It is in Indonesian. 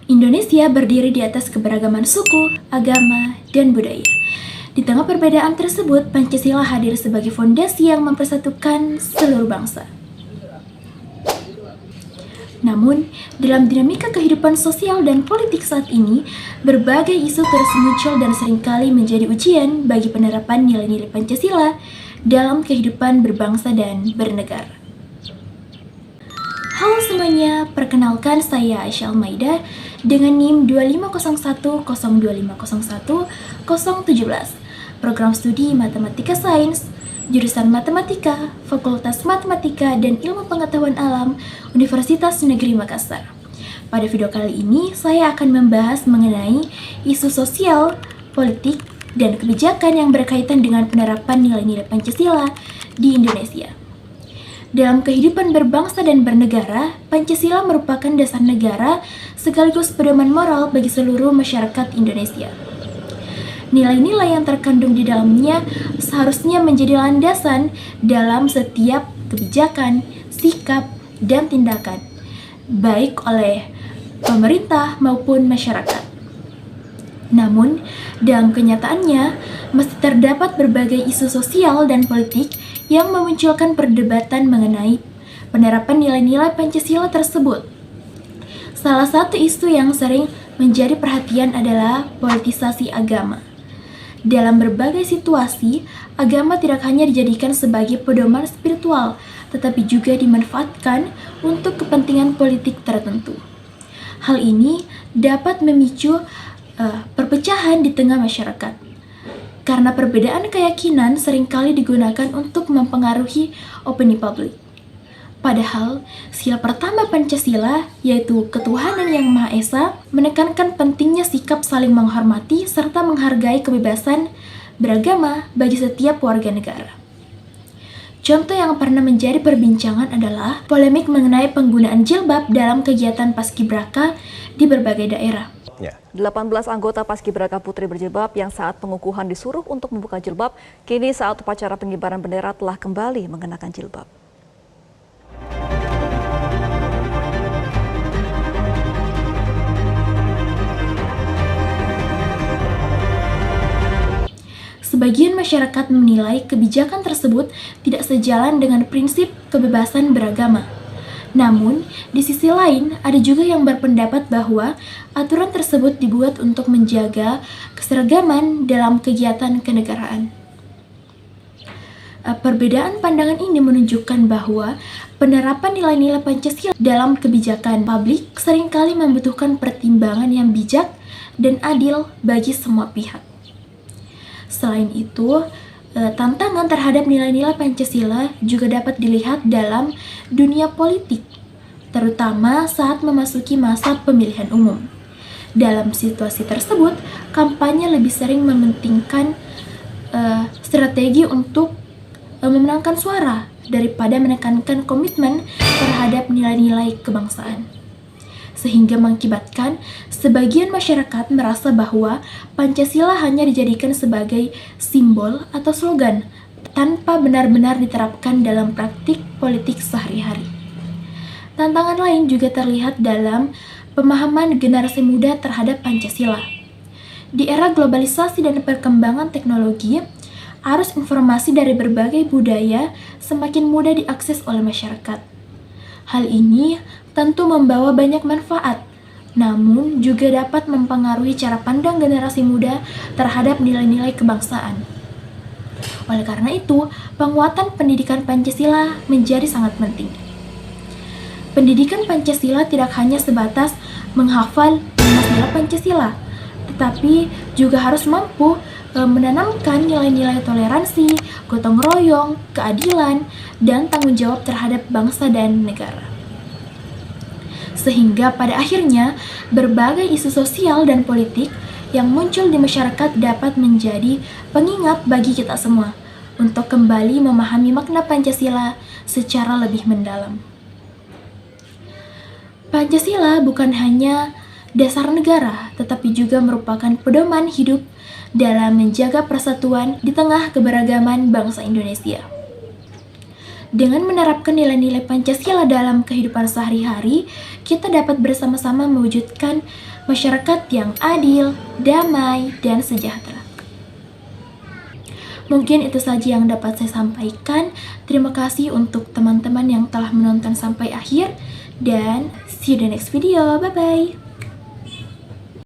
Indonesia berdiri di atas keberagaman suku, agama, dan budaya. Di tengah perbedaan tersebut, Pancasila hadir sebagai fondasi yang mempersatukan seluruh bangsa. Namun, dalam dinamika kehidupan sosial dan politik saat ini, berbagai isu terus muncul dan seringkali menjadi ujian bagi penerapan nilai-nilai Pancasila dalam kehidupan berbangsa dan bernegara. Halo semuanya, perkenalkan saya Aisyah Almaida dengan NIM 250102501 Program Studi Matematika Sains, jurusan Matematika, Fakultas Matematika dan Ilmu Pengetahuan Alam, Universitas Negeri Makassar. Pada video kali ini, saya akan membahas mengenai isu sosial, politik, dan kebijakan yang berkaitan dengan penerapan nilai-nilai Pancasila di Indonesia. Dalam kehidupan berbangsa dan bernegara, Pancasila merupakan dasar negara sekaligus pedoman moral bagi seluruh masyarakat Indonesia. Nilai-nilai yang terkandung di dalamnya seharusnya menjadi landasan dalam setiap kebijakan, sikap, dan tindakan, baik oleh pemerintah maupun masyarakat. Namun, dalam kenyataannya, masih terdapat berbagai isu sosial dan politik yang memunculkan perdebatan mengenai penerapan nilai-nilai Pancasila tersebut. Salah satu isu yang sering menjadi perhatian adalah politisasi agama. Dalam berbagai situasi, agama tidak hanya dijadikan sebagai pedoman spiritual, tetapi juga dimanfaatkan untuk kepentingan politik tertentu. Hal ini dapat memicu perpecahan di tengah masyarakat, karena perbedaan keyakinan seringkali digunakan untuk mempengaruhi opini publik. Padahal, sila pertama Pancasila, yaitu ketuhanan yang Maha Esa, menekankan pentingnya sikap saling menghormati serta menghargai kebebasan beragama bagi setiap warga negara. Contoh yang pernah menjadi perbincangan adalah polemik mengenai penggunaan jilbab dalam kegiatan paskibraka di berbagai daerah. 18 anggota Paskibraka Putri berjilbab yang saat pengukuhan disuruh untuk membuka jilbab, kini saat upacara pengibaran bendera telah kembali mengenakan jilbab. Sebagian masyarakat menilai kebijakan tersebut tidak sejalan dengan prinsip kebebasan beragama. Namun, di sisi lain, ada juga yang berpendapat bahwa aturan tersebut dibuat untuk menjaga keseragaman dalam kegiatan kenegaraan. Perbedaan pandangan ini menunjukkan bahwa penerapan nilai-nilai Pancasila dalam kebijakan publik seringkali membutuhkan pertimbangan yang bijak dan adil bagi semua pihak. Selain itu, tantangan terhadap nilai-nilai Pancasila juga dapat dilihat dalam dunia politik, terutama saat memasuki masa pemilihan umum. Dalam situasi tersebut, kampanye lebih sering mementingkan strategi untuk memenangkan suara daripada menekankan komitmen terhadap nilai-nilai kebangsaan, sehingga mengakibatkan sebagian masyarakat merasa bahwa Pancasila hanya dijadikan sebagai simbol atau slogan tanpa benar-benar diterapkan dalam praktik politik sehari-hari. Tantangan lain juga terlihat dalam pemahaman generasi muda terhadap Pancasila. Di era globalisasi dan perkembangan teknologi, arus informasi dari berbagai budaya semakin mudah diakses oleh masyarakat. Hal ini tentu membawa banyak manfaat, namun juga dapat mempengaruhi cara pandang generasi muda terhadap nilai-nilai kebangsaan. Oleh karena itu, penguatan pendidikan Pancasila menjadi sangat penting. Pendidikan Pancasila tidak hanya sebatas menghafal nilai Pancasila, tetapi juga harus mampu menanamkan nilai-nilai toleransi, gotong royong, keadilan, dan tanggung jawab terhadap bangsa dan negara. Sehingga pada akhirnya berbagai isu sosial dan politik yang muncul di masyarakat dapat menjadi pengingat bagi kita semua untuk kembali memahami makna Pancasila secara lebih mendalam. Pancasila bukan hanya dasar negara, tetapi juga merupakan pedoman hidup dalam menjaga persatuan di tengah keberagaman bangsa Indonesia. Dengan menerapkan nilai-nilai Pancasila dalam kehidupan sehari-hari, kita dapat bersama-sama mewujudkan masyarakat yang adil, damai, dan sejahtera. Mungkin itu saja yang dapat saya sampaikan. Terima kasih untuk teman-teman yang telah menonton sampai akhir, dan see you the next video. Bye-bye.